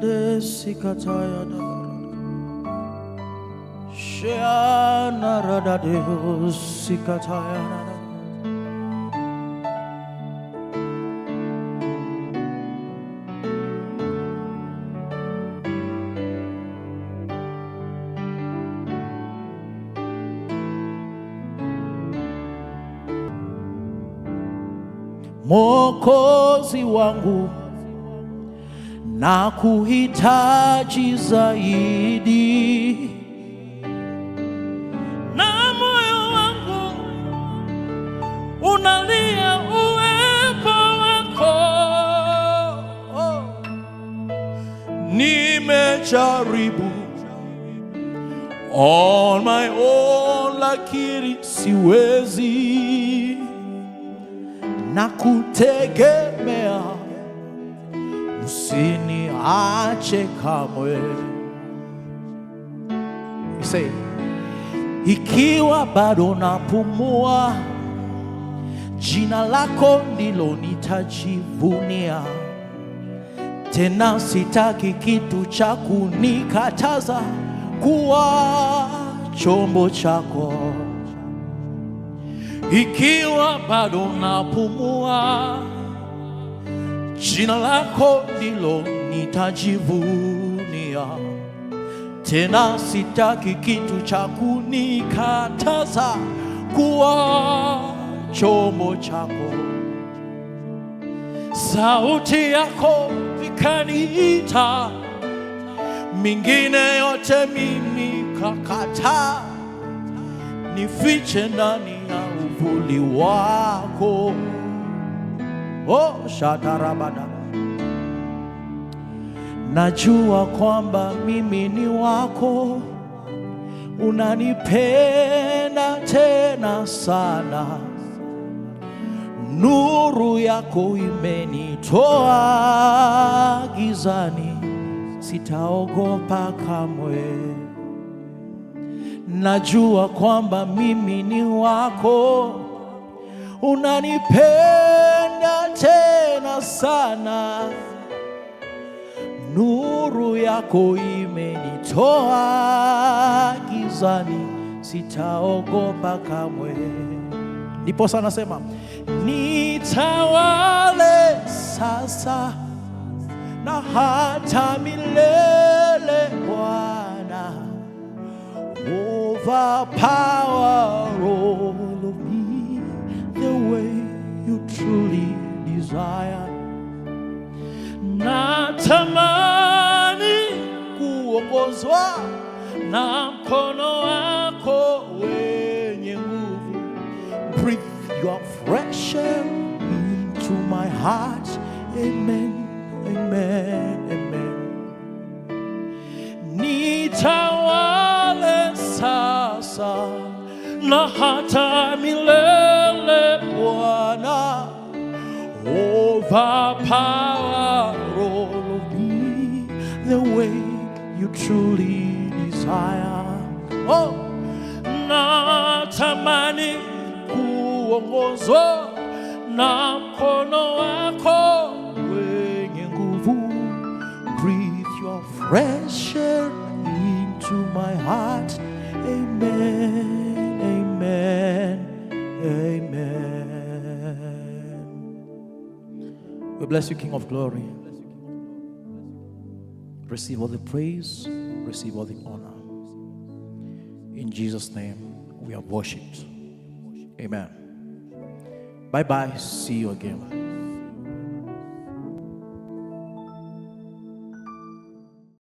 de sikataya da. Shana rada de sikataya da. Mwokozi wangu, na kuhitaji zaidi, na moyo wangu unalia uwepo wako. Nimejaribu on my own, lakini siwezi, na kutegemea, usiniache kamwe. You say, ikiwa bado napumua, jina lako ndilo nitajivunia. Tena sitaki kitu cha kunikataza kuwa chombo chako. Ikiwa bado napumua, jina lako ndilo nitajivunia. Tena sitaki kitu cha kunikataza kuwa chombo chako. Sauti yako ikaniita, mingine yote mimi kakata. Nifiche ndani ya uvuli wako. Oh, shatarabada. Najua kwamba mimi ni wako, unanipenda tena sana. Nuru yako imenitoa gizani, sitaogopa kamwe. Najua kwamba mimi ni wako, unanipenda tena sana. Nuru yako imenitoa gizani, sitaogopa kamwe. Ndipo sana sema, nitawale sasa na hata milele Bwana. Overpower all of me the way you truly desire. Natamani kuongozwa na mkono wako wenye nguvu. Breathe your fresh air into my heart. Amen, amen, amen. Nitawale sasa na hata milele Bwana. Overpower all of me the way you truly desire. Oh, natamani kuongozwa na mkono wako wenye nguvu. Breathe your fresh air into my heart. Amen, amen, amen. We bless you, King of Glory. Receive all the praise, receive all the honor. In Jesus' name, we have worshipped. Amen. Bye-bye. See you again.